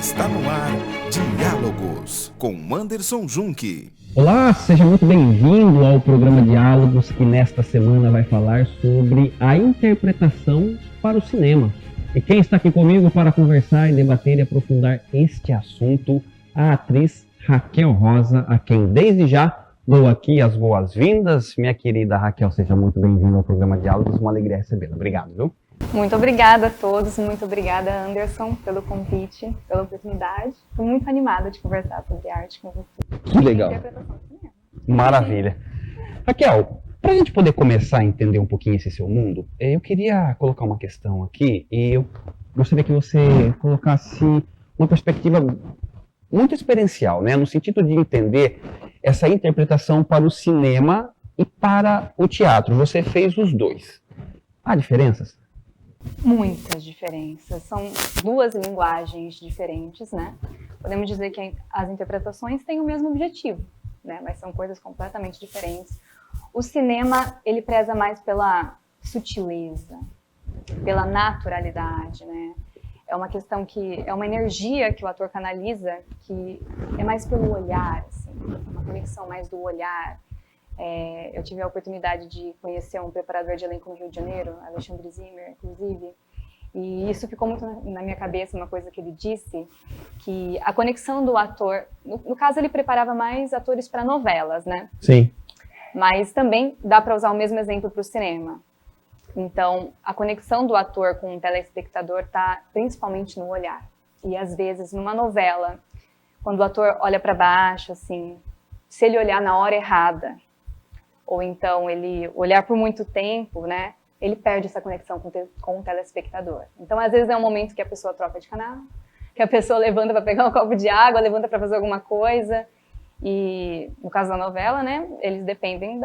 Está no ar Diálogos com Anderson Junque. Olá, seja muito bem-vindo ao programa Diálogos, que nesta semana vai falar sobre a interpretação para o cinema. E quem está aqui comigo para conversar e debater e aprofundar este assunto, a atriz Raquel Rosa, a quem desde já dou aqui as boas-vindas. Minha querida Raquel, seja muito bem-vinda ao programa Diálogos, uma alegria recebê-la. Obrigado, viu? Muito obrigada a todos, muito obrigada, Anderson, pelo convite, pela oportunidade. Estou muito animada de conversar sobre arte com você. Que legal. Maravilha. Raquel, para a gente poder começar a entender um pouquinho esse seu mundo, eu queria colocar uma questão aqui e eu gostaria que você colocasse uma perspectiva muito experiencial, né? No sentido de entender essa interpretação para o cinema e para o teatro. Você fez os dois. Há diferenças? Muitas diferenças. São duas linguagens diferentes, né? Podemos dizer que as interpretações têm o mesmo objetivo, né? Mas são coisas completamente diferentes. O cinema, ele preza mais pela sutileza, pela naturalidade, né? É uma questão que é uma energia que o ator canaliza, que é mais pelo olhar, assim, uma conexão mais do olhar. Eu tive a oportunidade de conhecer um preparador de elenco no Rio de Janeiro, Alexandre Zimmer, inclusive, e isso ficou muito na minha cabeça, uma coisa que ele disse, que a conexão do ator, no caso ele preparava mais atores para novelas, né? Sim. Mas também dá para usar o mesmo exemplo para o cinema. Então, a conexão do ator com o telespectador está principalmente no olhar. E às vezes, numa novela, quando o ator olha para baixo, assim, se ele olhar na hora errada, ou então ele olhar por muito tempo, né, ele perde essa conexão com o telespectador. Então, às vezes é um momento que a pessoa troca de canal, que a pessoa levanta para pegar um copo de água, levanta para fazer alguma coisa. E no caso da novela, né, eles dependem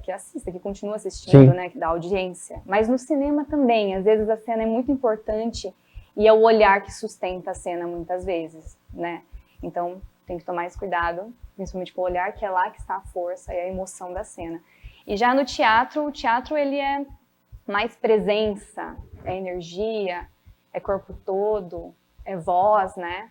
que assista, que continua assistindo, né, da audiência. Mas no cinema também, às vezes a cena é muito importante e é o olhar que sustenta a cena muitas vezes, né? Então tem que tomar esse cuidado, principalmente com o olhar, que é lá que está a força e a emoção da cena. E já no teatro, o teatro ele é mais presença, é energia, é corpo todo, é voz, né?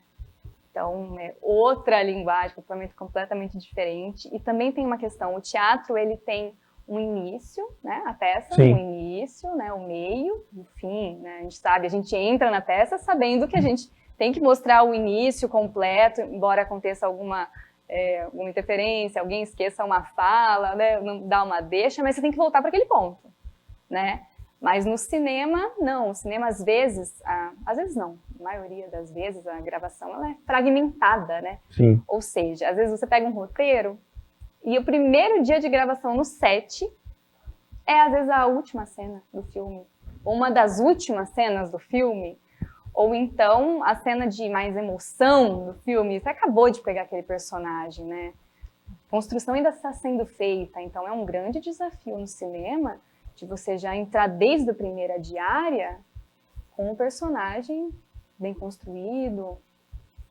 Então, é outra linguagem completamente diferente. E também tem uma questão, o teatro, ele tem um início, né? A peça, Sim. Um início, né? O meio, o fim, né? A gente sabe, a gente entra na peça sabendo que a gente tem que mostrar o início completo, embora aconteça alguma interferência, alguém esqueça uma fala, né? Não dá uma deixa, mas você tem que voltar para aquele ponto, né? Mas no cinema, não. O cinema, às vezes não, a maioria das vezes, a gravação ela é fragmentada, né? Sim. Ou seja, às vezes você pega um roteiro e o primeiro dia de gravação no set é, às vezes, a última cena do filme. Ou uma das últimas cenas do filme. Ou então, a cena de mais emoção do filme. Você acabou de pegar aquele personagem, né? A construção ainda está sendo feita. Então, é um grande desafio no cinema de você já entrar desde a primeira diária com um personagem bem construído,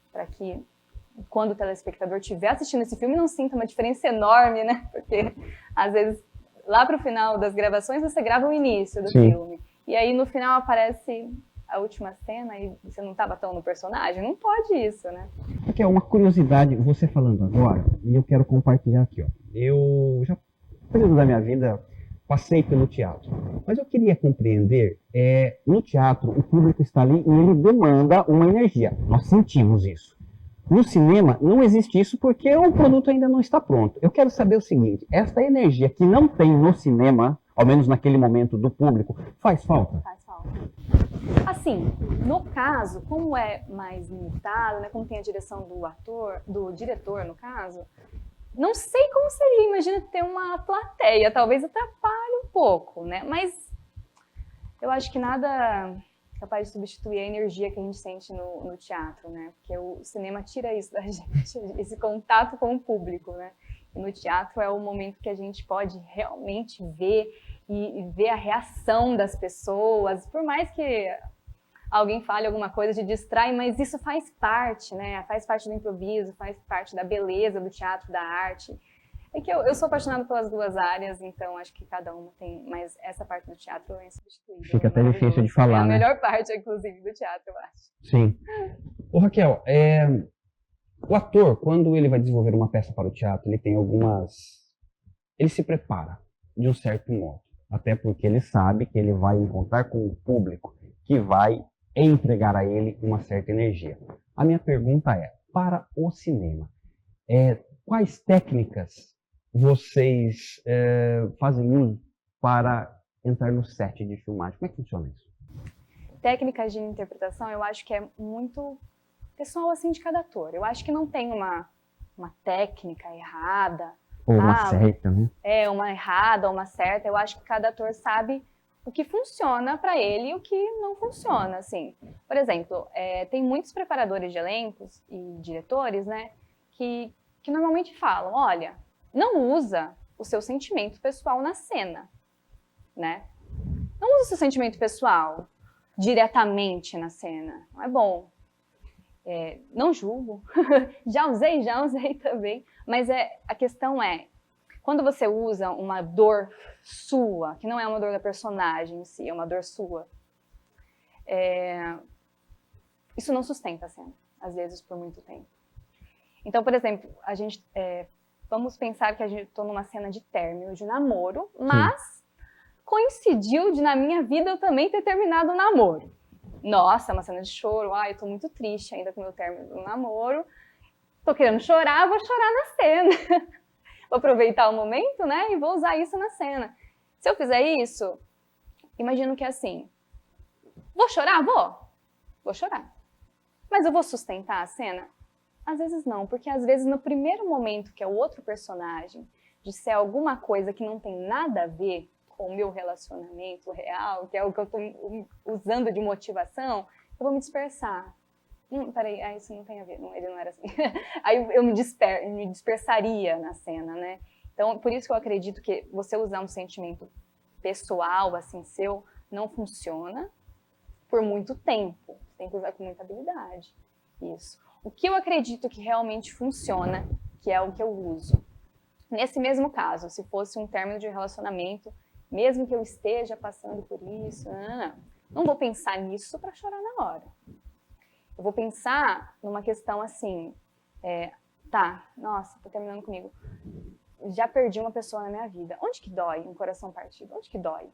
para que quando o telespectador estiver assistindo esse filme não sinta uma diferença enorme, né? Porque às vezes lá para o final das gravações você grava o início do filme e aí no final aparece a última cena e você não estava tão no personagem. Não pode isso, né? Aqui é uma curiosidade, você falando agora, e eu quero compartilhar aqui, ó. Eu já, no período da minha vida, passei pelo teatro, mas eu queria compreender, no teatro o público está ali e ele demanda uma energia, nós sentimos isso. No cinema não existe isso porque o produto ainda não está pronto. Eu quero saber o seguinte, essa energia que não tem no cinema, ao menos naquele momento do público, faz falta? Faz falta. Assim, no caso, como é mais limitado, né, como tem a direção do diretor, no caso, não sei como seria, imagina ter uma plateia, talvez atrapalhe um pouco, né? Mas eu acho que nada capaz de substituir a energia que a gente sente no teatro, né? Porque o cinema tira isso da gente, esse contato com o público, né? E no teatro é o momento que a gente pode realmente ver e ver a reação das pessoas, por mais que alguém fale alguma coisa, te distrai, mas isso faz parte, né? Faz parte do improviso, faz parte da beleza do teatro, da arte. É que eu sou apaixonada pelas duas áreas, então acho que cada uma tem, mas essa parte do teatro é insubstituível. Fica até difícil de falar, é a né? melhor parte, inclusive, do teatro, eu acho. Sim. Ô, Raquel, o ator, quando ele vai desenvolver uma peça para o teatro, ele tem algumas... Ele se prepara de um certo modo. Até porque ele sabe que ele vai encontrar com o público que vai entregar a ele uma certa energia. A minha pergunta é, para o cinema, quais técnicas vocês fazem uso para entrar no set de filmagem? Como é que funciona isso? Técnicas de interpretação, eu acho que é muito pessoal assim de cada ator. Eu acho que não tem uma técnica errada. Ou uma certa, né? Uma errada ou uma certa. Eu acho que cada ator sabe o que funciona para ele e o que não funciona, assim. Por exemplo, tem muitos preparadores de elencos e diretores, né, que normalmente falam, olha, não usa o seu sentimento pessoal na cena, né? Não usa o seu sentimento pessoal diretamente na cena, não é bom. Não julgo, já usei também, mas a questão é, quando você usa uma dor sua, que não é uma dor da personagem em si, é uma dor sua, isso não sustenta a cena, às vezes por muito tempo. Então, por exemplo, vamos pensar que a gente está numa cena de término, de namoro, mas coincidiu de na minha vida eu também ter terminado o namoro. Nossa, uma cena de choro, eu tô muito triste ainda com o meu término do namoro, tô querendo chorar, vou chorar na cena. Vou aproveitar o momento, né, e vou usar isso na cena. Se eu fizer isso, imagino que é assim, vou chorar? Vou chorar. Mas eu vou sustentar a cena? Às vezes não, porque às vezes no primeiro momento que é o outro personagem disser alguma coisa que não tem nada a ver com o meu relacionamento real, que é o que eu estou usando de motivação, eu vou me dispersar. Peraí, isso não tem a ver, não, ele não era assim. Aí eu me dispersaria na cena, né? Então, por isso que eu acredito que você usar um sentimento pessoal, assim, seu, não funciona por muito tempo. Você tem que usar com muita habilidade. Isso. O que eu acredito que realmente funciona, que é o que eu uso. Nesse mesmo caso, se fosse um término de relacionamento, mesmo que eu esteja passando por isso, não vou pensar nisso para chorar na hora. Eu vou pensar numa questão assim, nossa, tá terminando comigo. Já perdi uma pessoa na minha vida. Onde que dói um coração partido? Onde que dói?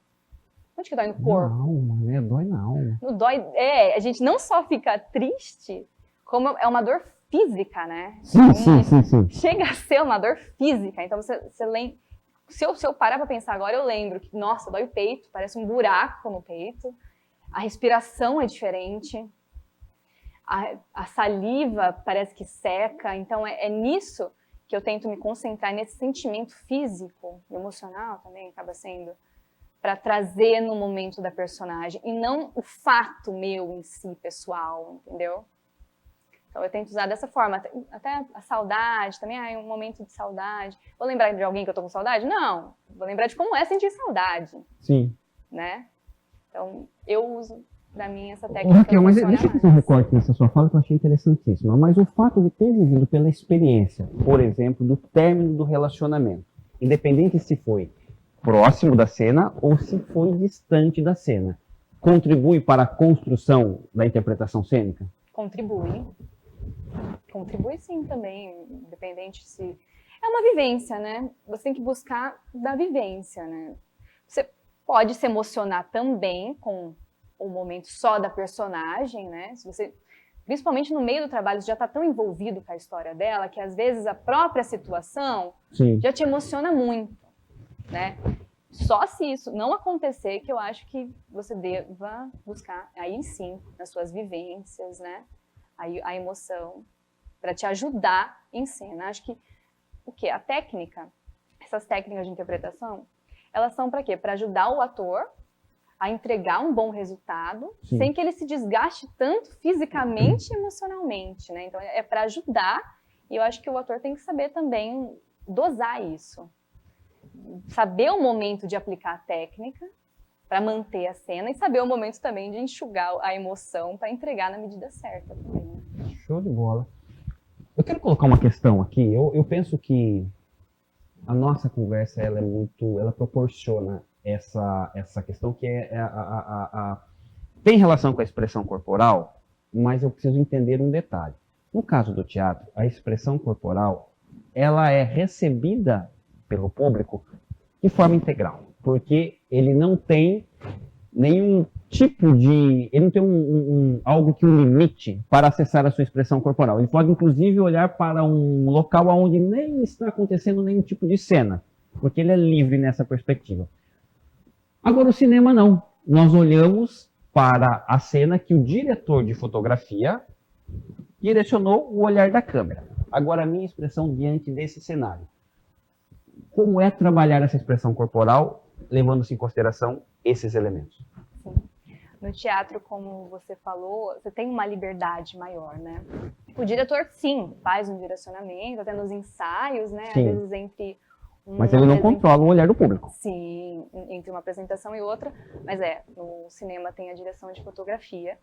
Onde que dói no corpo? Não, dói não. Não dói, a gente não só fica triste, como é uma dor física, né? Sim. Chega a ser uma dor física. Então você lembra. Se eu parar para pensar agora, eu lembro que, nossa, dói o peito, parece um buraco no peito, a respiração é diferente, a saliva parece que seca, então é nisso que eu tento me concentrar, nesse sentimento físico, emocional também acaba sendo, para trazer no momento da personagem, e não o fato meu em si, pessoal, entendeu? Então eu tento usar dessa forma, até a saudade também, um momento de saudade. Vou lembrar de alguém que eu tô com saudade? Não, vou lembrar de como é sentir saudade. Sim. Né? Então eu uso, pra mim, essa técnica. Raquel, mas deixa eu fazer um recorte nessa sua fala que eu achei interessantíssima. Mas o fato de ter vivido pela experiência, por exemplo, do término do relacionamento, independente se foi próximo da cena ou se foi distante da cena, contribui para a construção da interpretação cênica? Contribui sim também, independente se... É uma vivência, né? Você tem que buscar da vivência, né? Você pode se emocionar também com o momento só da personagem, né? Se você, principalmente no meio do trabalho, você já está tão envolvido com a história dela, que às vezes a própria situação já te emociona muito, né? Só se isso não acontecer, que eu acho que você deva buscar, aí sim, nas suas vivências, né? Aí a emoção, para te ajudar em cena. Acho que a técnica, essas técnicas de interpretação, elas são para quê? Para ajudar o ator a entregar um bom resultado, sem que ele se desgaste tanto fisicamente e emocionalmente, né? Então é para ajudar, e eu acho que o ator tem que saber também dosar isso. Saber o momento de aplicar a técnica para manter a cena e saber o momento também de enxugar a emoção para entregar na medida certa também, né? Show de bola. Eu quero colocar uma questão aqui. Eu penso que a nossa conversa ela proporciona essa questão que tem relação com a expressão corporal, mas eu preciso entender um detalhe. No caso do teatro, a expressão corporal, ela é recebida pelo público de forma integral, porque ele não tem nenhum tipo de... ele não tem algo que o limite para acessar a sua expressão corporal. Ele pode, inclusive, olhar para um local onde nem está acontecendo nenhum tipo de cena, porque ele é livre nessa perspectiva. Agora, o cinema não. Nós olhamos para a cena que o diretor de fotografia direcionou o olhar da câmera. Agora, a minha expressão diante desse cenário. Como é trabalhar essa expressão corporal, levando-se em consideração esses elementos? Sim. No teatro, como você falou, você tem uma liberdade maior, né? O diretor, sim, faz um direcionamento, até nos ensaios, né? Sim. Às vezes entre... Mas ele não controla o olhar do público. Sim, entre uma apresentação e outra, mas no cinema tem a direção de fotografia.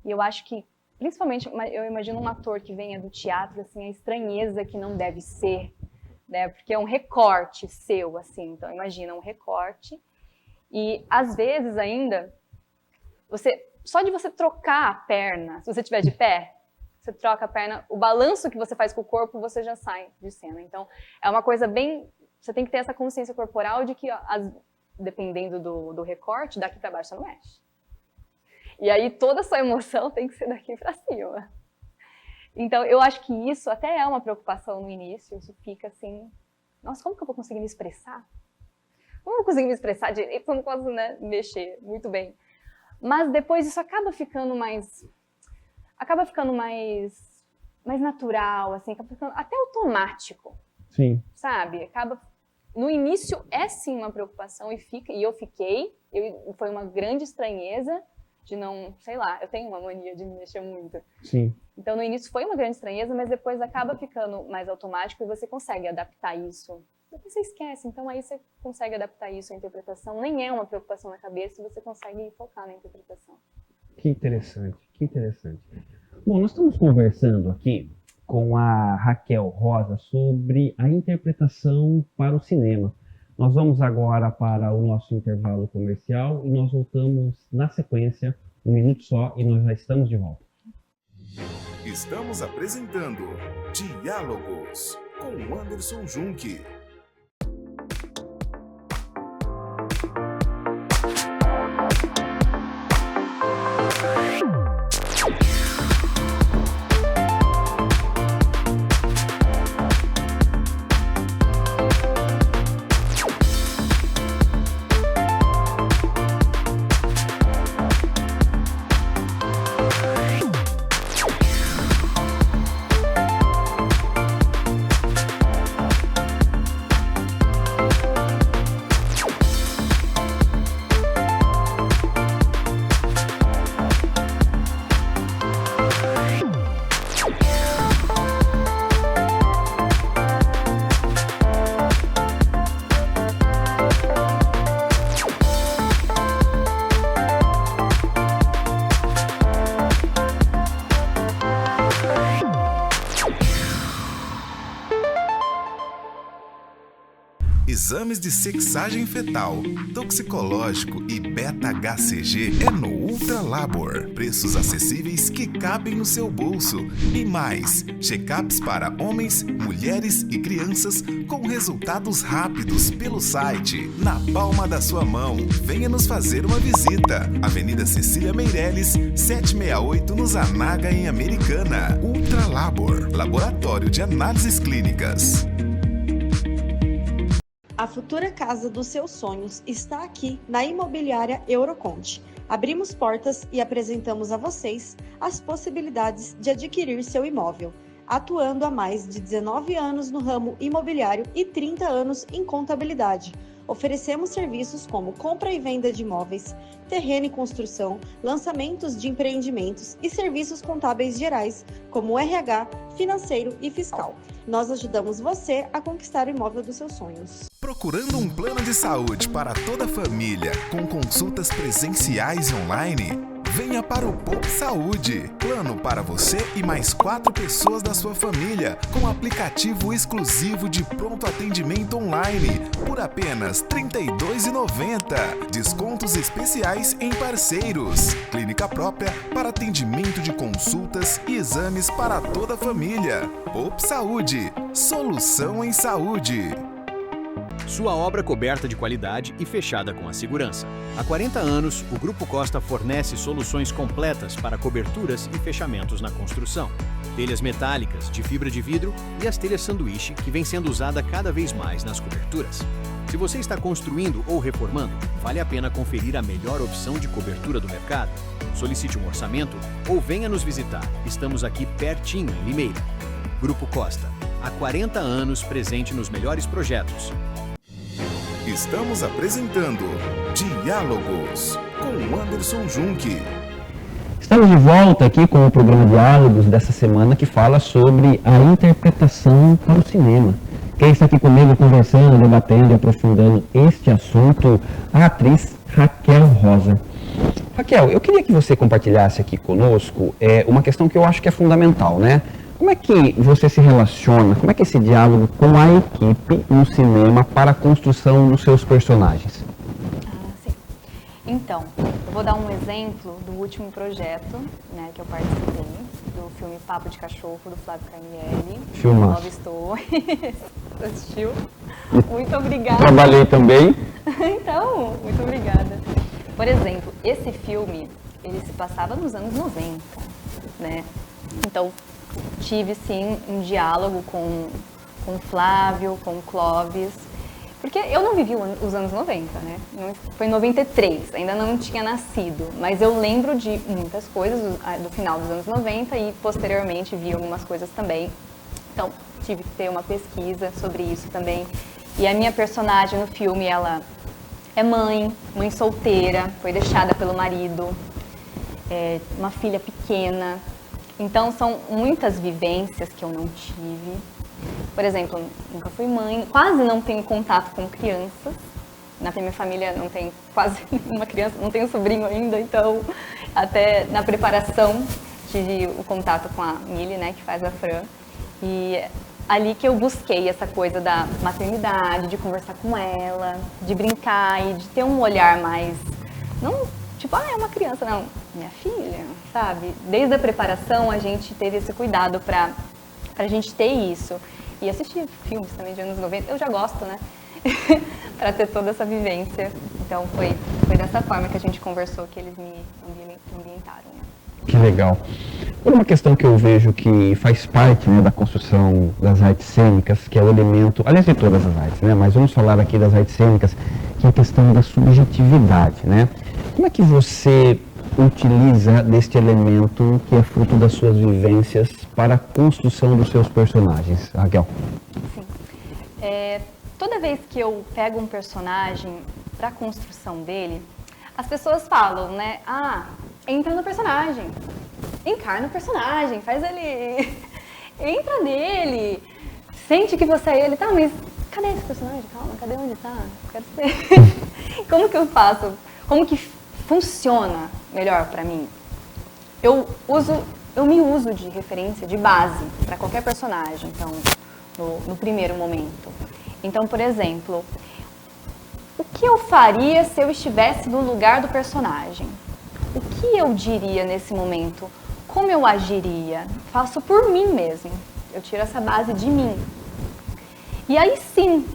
E eu acho que, principalmente, eu imagino um ator que venha do teatro, assim, a estranheza que não deve ser, né? Porque é um recorte seu, assim, então imagina um recorte. E, às vezes, ainda, só de você trocar a perna, se você estiver de pé, você troca a perna, o balanço que você faz com o corpo, você já sai de cena. Então, é uma coisa bem... Você tem que ter essa consciência corporal de que, dependendo do recorte, daqui para baixo você não mexe. E aí toda a sua emoção tem que ser daqui para cima. Então, eu acho que isso até é uma preocupação no início. Isso fica assim, nossa, como que eu vou conseguir me expressar? Como eu vou conseguir me expressar direito? Eu não posso, né, mexer muito bem. Mas depois isso acaba ficando mais natural, assim, acaba ficando até automático. Sim. Sabe? No início é sim uma preocupação foi uma grande estranheza de não, sei lá, eu tenho uma mania de me mexer muito. Sim. Então no início foi uma grande estranheza, mas depois acaba ficando mais automático e você consegue adaptar isso. Depois você esquece, então aí você consegue adaptar isso à interpretação. Nem é uma preocupação na cabeça, você consegue focar na interpretação. Que interessante, que interessante. Bom, nós estamos conversando aqui com a Raquel Rosa sobre a interpretação para o cinema. Nós vamos agora para o nosso intervalo comercial e nós voltamos na sequência, um minuto só, e nós já estamos de volta. Estamos apresentando Diálogos com Anderson Junque. Exames de sexagem fetal, toxicológico e beta-HCG é no Ultra Labor. Preços acessíveis que cabem no seu bolso. E mais, check-ups para homens, mulheres e crianças com resultados rápidos pelo site, na palma da sua mão. Venha nos fazer uma visita. Avenida Cecília Meireles, 768 no Zanaga, em Americana. Ultra Labor, laboratório de análises clínicas. A futura casa dos seus sonhos está aqui na Imobiliária Euroconte. Abrimos portas e apresentamos a vocês as possibilidades de adquirir seu imóvel, atuando há mais de 19 anos no ramo imobiliário e 30 anos em contabilidade. Oferecemos serviços como compra e venda de imóveis, terreno e construção, lançamentos de empreendimentos e serviços contábeis gerais, como RH, financeiro e fiscal. Nós ajudamos você a conquistar o imóvel dos seus sonhos. Procurando um plano de saúde para toda a família, com consultas presenciais e online? Venha para o Poup Saúde. Plano para você e mais 4 pessoas da sua família, com aplicativo exclusivo de pronto atendimento online, por apenas R$ 32,90. Descontos especiais em parceiros. Clínica própria para atendimento de consultas e exames para toda a família. Poup Saúde. Solução em saúde. Sua obra coberta de qualidade e fechada com a segurança. Há 40 anos, o Grupo Costa fornece soluções completas para coberturas e fechamentos na construção. Telhas metálicas, de fibra de vidro e as telhas sanduíche, que vem sendo usada cada vez mais nas coberturas. Se você está construindo ou reformando, vale a pena conferir a melhor opção de cobertura do mercado. Solicite um orçamento ou venha nos visitar. Estamos aqui pertinho, em Limeira. Grupo Costa, há 40 anos presente nos melhores projetos. Estamos apresentando Diálogos com Anderson Junque. Estamos de volta aqui com o programa Diálogos dessa semana que fala sobre a interpretação para o cinema. Quem está aqui comigo conversando, debatendo e aprofundando este assunto, a atriz Raquel Rosa. Raquel, eu queria que você compartilhasse aqui conosco uma questão que eu acho que é fundamental, né? Como é que você se relaciona, como é que é esse diálogo com a equipe no cinema para a construção dos seus personagens? Sim. Então, eu vou dar um exemplo do último projeto, né, que eu participei, do filme Papo de Cachorro, do Flávio Carnielli. Filmaço. Love Story. Assistiu? Muito obrigada. Trabalhei também. Então, muito obrigada. Por exemplo, esse filme, ele se passava nos anos 90, né? Então, tive sim um diálogo com o Flávio, com o Clóvis, porque eu não vivi os anos 90, né? Foi em 93, ainda não tinha nascido, mas eu lembro de muitas coisas do final dos anos 90 e posteriormente vi algumas coisas também. Então, tive que ter uma pesquisa sobre isso também. E a minha personagem no filme, ela é mãe solteira, foi deixada pelo marido, uma filha pequena. Então, são muitas vivências que eu não tive. Por exemplo, nunca fui mãe, quase não tenho contato com crianças. Na minha família não tem quase nenhuma criança, não tenho sobrinho ainda, então até na preparação tive o contato com a Mili, né, que faz a Fran. E ali que eu busquei essa coisa da maternidade, de conversar com ela, de brincar e de ter um olhar mais... Não, tipo, é uma criança, não, minha filha, sabe? Desde a preparação a gente teve esse cuidado pra gente ter isso. E assistir filmes também de anos 90, eu já gosto, né? Pra ter toda essa vivência. Então foi dessa forma que a gente conversou, que eles me ambientaram, né? Que legal. Uma questão que eu vejo que faz parte, né, da construção das artes cênicas, que é o elemento, aliás de todas as artes, né? Mas vamos falar aqui das artes cênicas, que é a questão da subjetividade, né? Como é que você utiliza deste elemento que é fruto das suas vivências para a construção dos seus personagens, Raquel? Sim. Toda vez que eu pego um personagem para a construção dele, as pessoas falam, né? Ah, entra no personagem, encarna o personagem, faz ele... entra nele, sente que você é ele. Tá, mas cadê esse personagem? Calma, cadê onde tá? Quero ser... Como que eu faço? Como que funciona melhor para mim? Eu me uso de referência, de base, para qualquer personagem, então, no primeiro momento. Então, por exemplo, o que eu faria se eu estivesse no lugar do personagem? O que eu diria nesse momento? Como eu agiria? Faço por mim mesmo. Eu tiro essa base de mim. E aí sim,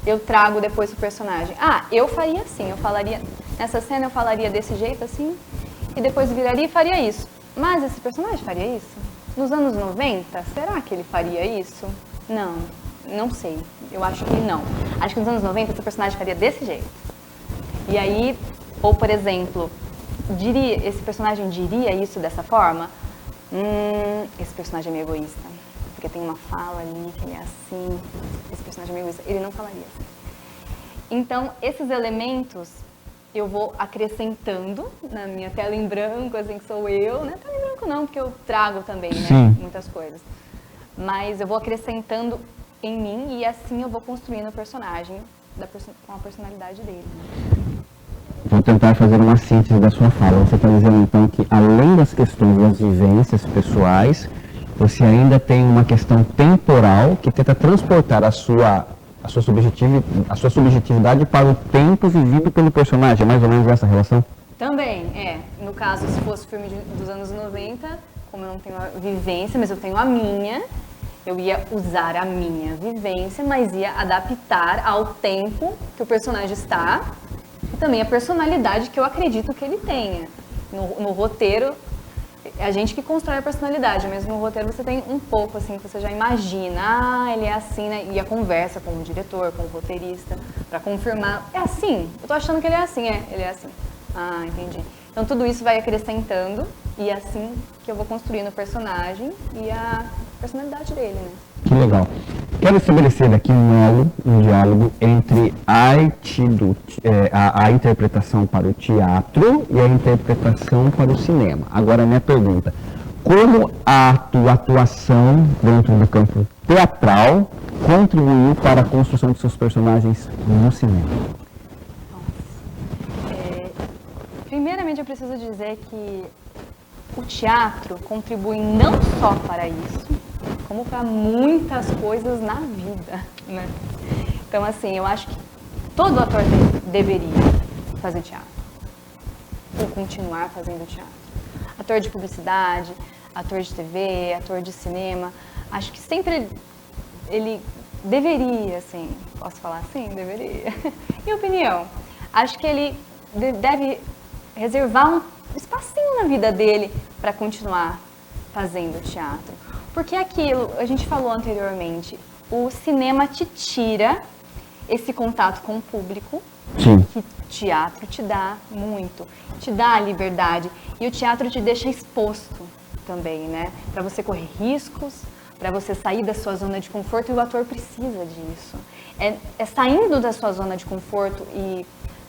eu trago depois o personagem. Ah, eu faria assim, eu falaria... Nessa cena eu falaria desse jeito, assim, e depois viraria e faria isso. Mas esse personagem faria isso? Nos anos 90, será que ele faria isso? Não sei. Eu acho que não. Acho que nos anos 90 esse personagem faria desse jeito. E aí, ou por exemplo, esse personagem diria isso dessa forma? Esse personagem é meio egoísta. Porque tem uma fala ali que ele é assim. Esse personagem é meio egoísta. Ele não falaria assim. Então, esses elementos... eu vou acrescentando na minha tela em branco, assim, que sou eu, né? Tela em branco não, porque eu trago também, né? Sim. Muitas coisas. Mas eu vou acrescentando em mim e assim eu vou construindo o personagem com a personalidade dele. vou tentar fazer uma síntese da sua fala. Você está dizendo, então, que além das questões das vivências pessoais, você ainda tem uma questão temporal que tenta transportar a sua subjetividade para o tempo vivido pelo personagem. É mais ou menos essa relação? Também, no caso, se fosse filme dos anos 90, como eu não tenho a vivência, mas eu tenho a minha, eu ia usar a minha vivência, mas ia adaptar ao tempo que o personagem está e também a personalidade que eu acredito que ele tenha. No roteiro, é a gente que constrói a personalidade, mas no roteiro você tem um pouco assim, que você já imagina, ele é assim, né? E a conversa com o diretor, com o roteirista, para confirmar, é assim, eu tô achando que ele é assim, ele é assim. Ah, entendi. Então tudo isso vai acrescentando e é assim que eu vou construindo o personagem e a personalidade dele, né? Que legal. Quero estabelecer aqui um diálogo entre a interpretação para o teatro e a interpretação para o cinema. Agora, a minha pergunta: como a atuação dentro do campo teatral contribuiu para a construção de seus personagens no cinema? Primeiramente, eu preciso dizer que o teatro contribui não só para isso, como para muitas coisas na vida, né? Então, assim, eu acho que todo ator deveria fazer teatro, ou continuar fazendo teatro. Ator de publicidade, ator de TV, ator de cinema, acho que sempre ele deveria, assim, posso falar assim? Deveria. Minha opinião, acho que ele deve reservar um espacinho na vida dele para continuar fazendo teatro. Porque aquilo, a gente falou anteriormente, o cinema te tira esse contato com o público, Sim. que o teatro te dá muito, te dá a liberdade. E o teatro te deixa exposto também, né? Para você correr riscos, para você sair da sua zona de conforto, e o ator precisa disso. É saindo da sua zona de conforto e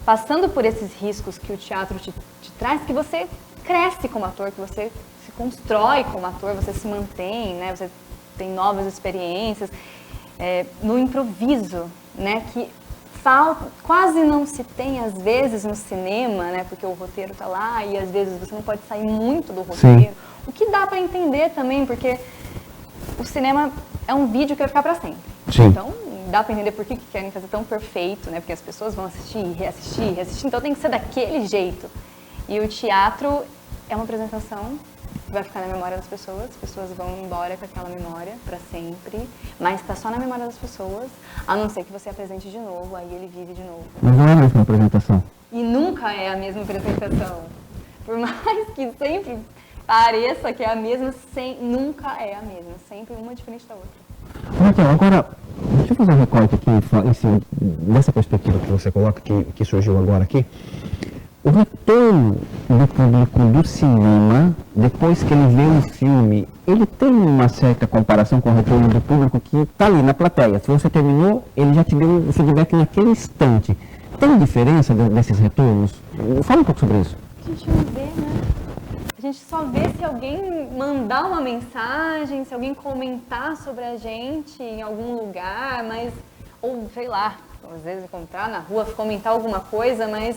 passando por esses riscos que o teatro te traz, que você cresce como ator, que você se constrói como ator, você se mantém, né? Você tem novas experiências. No improviso, né? Que quase não se tem, às vezes, no cinema, né? Porque o roteiro está lá e, às vezes, você não pode sair muito do roteiro. Sim. O que dá para entender também, porque o cinema é um vídeo que vai ficar para sempre. Sim. Então, dá para entender por que querem fazer tão perfeito, né? Porque as pessoas vão assistir, reassistir, então tem que ser daquele jeito. E o teatro é uma apresentação que vai ficar na memória das pessoas, as pessoas vão embora com aquela memória para sempre, mas está só na memória das pessoas, a não ser que você apresente de novo, aí ele vive de novo. Mas não é a mesma apresentação. E nunca é a mesma apresentação. Por mais que sempre pareça que é a mesma, nunca é a mesma, sempre uma diferente da outra. Raquel, agora, deixa eu fazer um recorte aqui em cima dessa perspectiva que você coloca, que surgiu agora aqui. O retorno do público do cinema, depois que ele vê um filme, ele tem uma certa comparação com o retorno do público que está ali na plateia. Se você terminou, ele já te deu um feedback naquele instante. Tem diferença desses retornos? Fala um pouco sobre isso. A gente não vê, né? A gente só vê se alguém mandar uma mensagem, se alguém comentar sobre a gente em algum lugar, mas... Ou, sei lá, às vezes encontrar na rua, comentar alguma coisa, mas...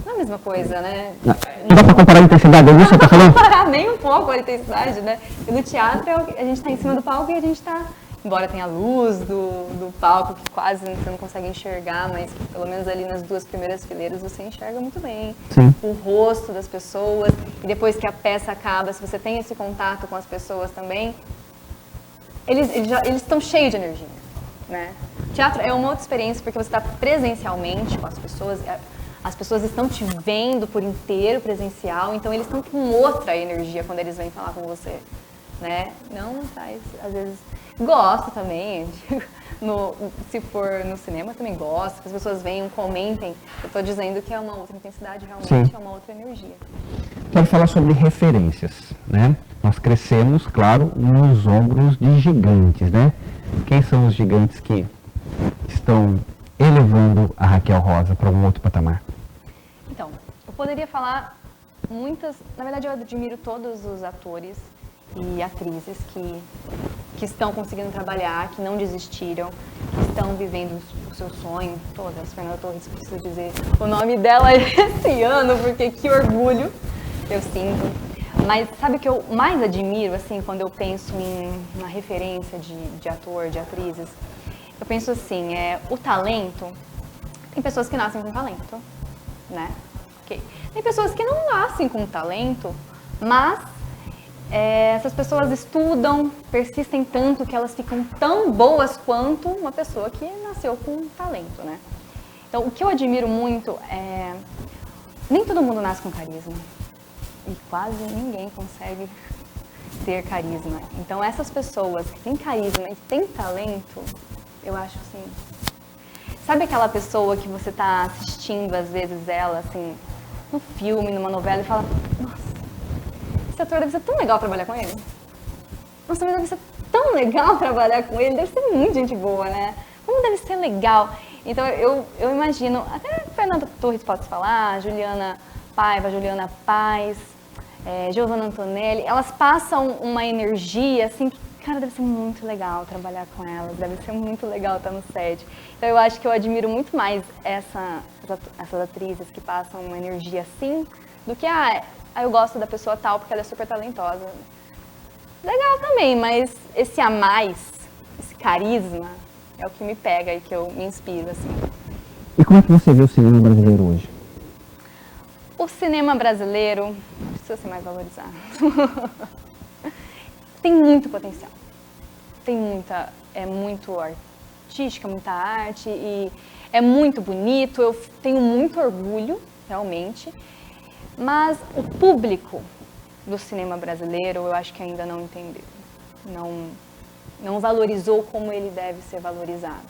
Não é a mesma coisa, né? Não dá pra comparar a intensidade, é isso que você tá falando? Não dá pra comparar nem um pouco a intensidade, né? E no teatro, a gente tá em cima do palco e a gente tá... Embora tenha a luz do palco, que quase você não consegue enxergar, mas que pelo menos ali nas duas primeiras fileiras você enxerga muito bem. Sim. O rosto das pessoas. E depois que a peça acaba, se você tem esse contato com as pessoas também, eles estão cheios de energia, né? O teatro é uma outra experiência porque você está presencialmente com as pessoas estão te vendo por inteiro presencial, então eles estão com outra energia quando eles vêm falar com você, né? Não faz, às vezes, gosto também, se for no cinema também gosto, que as pessoas venham, comentem, eu estou dizendo que é uma outra intensidade, realmente. Sim. É uma outra energia. Quero falar sobre referências, né? Nós crescemos, claro, nos ombros de gigantes, né? Quem são os gigantes que estão elevando a Raquel Rosa para um outro patamar? Então, eu poderia falar muitas... Na verdade, eu admiro todos os atores e atrizes que estão conseguindo trabalhar, que não desistiram, que estão vivendo o seu sonho, todas, Fernanda Torres, preciso dizer o nome dela esse ano, porque que orgulho eu sinto. Mas sabe o que eu mais admiro, assim, quando eu penso em uma referência de ator, de atrizes? Eu penso assim, o talento, tem pessoas que nascem com talento, né? Okay. Tem pessoas que não nascem com talento, mas essas pessoas estudam, persistem tanto que elas ficam tão boas quanto uma pessoa que nasceu com talento, né? Então, o que eu admiro muito nem todo mundo nasce com carisma. E quase ninguém consegue ter carisma. Então, essas pessoas que têm carisma e têm talento, eu acho assim... Sabe aquela pessoa que você está assistindo, às vezes, ela, assim, no filme, numa novela, e fala, nossa, esse ator deve ser tão legal trabalhar com ele. Nossa, mas deve ser tão legal trabalhar com ele, deve ser muito gente boa, né? Como deve ser legal? Então, eu imagino, até a Fernanda Torres pode falar, Juliana Paiva, Juliana Paz, Giovanna Antonelli, elas passam uma energia, assim, que, cara, deve ser muito legal trabalhar com elas, deve ser muito legal estar no set. Então, eu acho que eu admiro muito mais essas atrizes que passam uma energia assim, do que, eu gosto da pessoa tal porque ela é super talentosa. Legal também, mas esse a mais, esse carisma, é o que me pega e que eu me inspiro, assim. E como é que você vê o cinema brasileiro hoje? O cinema brasileiro precisa ser mais valorizado. Tem muito potencial. Tem muito artística, muita arte e é muito bonito. Eu tenho muito orgulho, realmente. Mas o público do cinema brasileiro, eu acho que ainda não entendeu. Não valorizou como ele deve ser valorizado,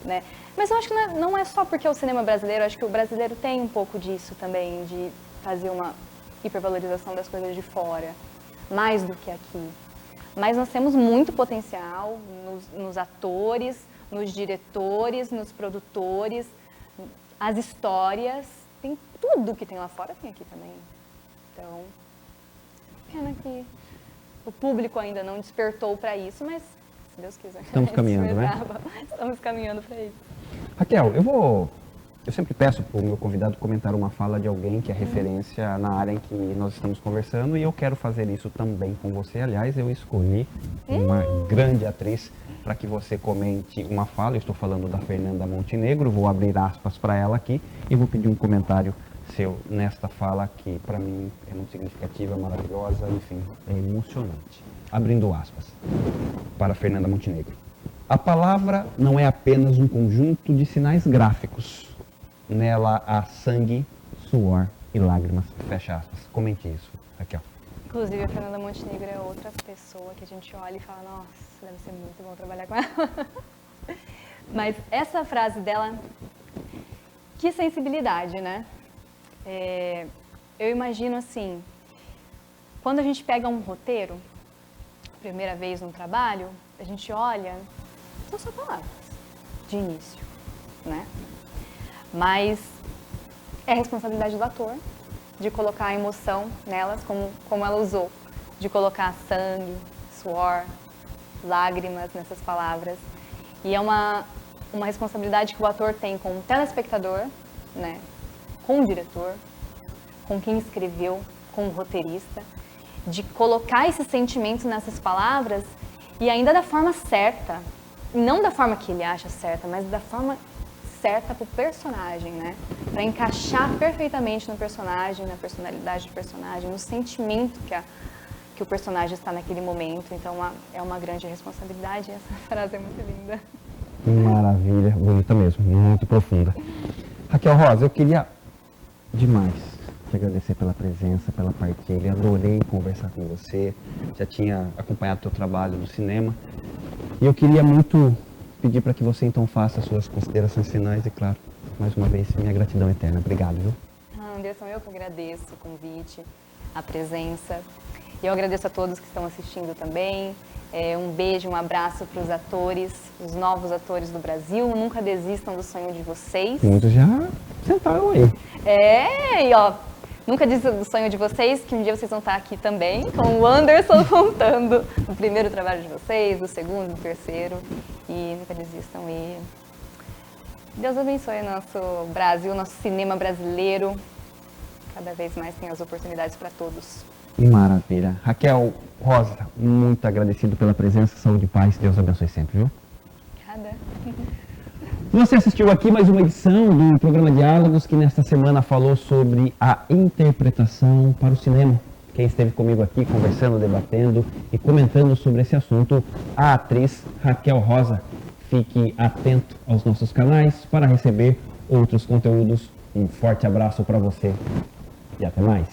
né? Mas eu acho que não é só porque é o cinema brasileiro, eu acho que o brasileiro tem um pouco disso também, de fazer uma hipervalorização das coisas de fora, mais do que aqui. Mas nós temos muito potencial nos atores, nos diretores, nos produtores, as histórias, tem tudo que tem lá fora, tem aqui também. Então, pena que o público ainda não despertou para isso, mas se Deus quiser. Estamos caminhando, né? Estamos caminhando para isso. Raquel, eu sempre peço para o meu convidado comentar uma fala de alguém que é referência na área em que nós estamos conversando e eu quero fazer isso também com você. Aliás, eu escolhi uma grande atriz para que você comente uma fala. Eu estou falando da Fernanda Montenegro, vou abrir aspas para ela aqui e vou pedir um comentário seu nesta fala que para mim é muito significativa, maravilhosa, enfim, é emocionante. Abrindo aspas para Fernanda Montenegro. A palavra não é apenas um conjunto de sinais gráficos. Nela há sangue, suor e lágrimas. Fecha aspas. Comente isso, Raquel. Inclusive, a Fernanda Montenegro é outra pessoa que a gente olha e fala, nossa, deve ser muito bom trabalhar com ela. Mas essa frase dela, que sensibilidade, né? Eu imagino assim, quando a gente pega um roteiro, primeira vez num trabalho, a gente olha, são só palavras de início, né? Mas é a responsabilidade do ator de colocar a emoção nelas, como ela usou, de colocar sangue, suor, lágrimas nessas palavras. E é uma responsabilidade que o ator tem com o telespectador, né? Com o diretor, com quem escreveu, com o roteirista, de colocar esses sentimentos nessas palavras e ainda da forma certa, não da forma que ele acha certa, mas da forma certa para o personagem, né? Para encaixar perfeitamente no personagem, na personalidade do personagem, no sentimento que o personagem está naquele momento. Então é uma grande responsabilidade e essa frase é muito linda. Maravilha, bonita mesmo, muito profunda. Raquel Rosa, eu queria demais te agradecer pela presença, pela partilha. Adorei conversar com você, já tinha acompanhado o teu trabalho no cinema. E eu queria muito pedir para que você então faça as suas considerações finais e, claro, mais uma vez, minha gratidão eterna. Obrigado, viu? Anderson, eu que agradeço o convite, a presença. E eu agradeço a todos que estão assistindo também. Um beijo, um abraço para os atores, os novos atores do Brasil. Nunca desistam do sonho de vocês. Muitos já sentaram aí. E ó, nunca desistam do sonho de vocês, que um dia vocês vão estar aqui também, com o Anderson contando o primeiro trabalho de vocês, do segundo, do terceiro. E nunca desistam e Deus abençoe nosso Brasil, nosso cinema brasileiro. Cada vez mais tem as oportunidades para todos. Maravilha. Raquel Rosa, muito agradecido pela presença, saúde e paz. Deus abençoe sempre, viu? Obrigada. Você assistiu aqui mais uma edição do programa Diálogos, que nesta semana falou sobre a interpretação para o cinema. Quem esteve comigo aqui conversando, debatendo e comentando sobre esse assunto, a atriz Raquel Rosa. Fique atento aos nossos canais para receber outros conteúdos. Um forte abraço para você e até mais.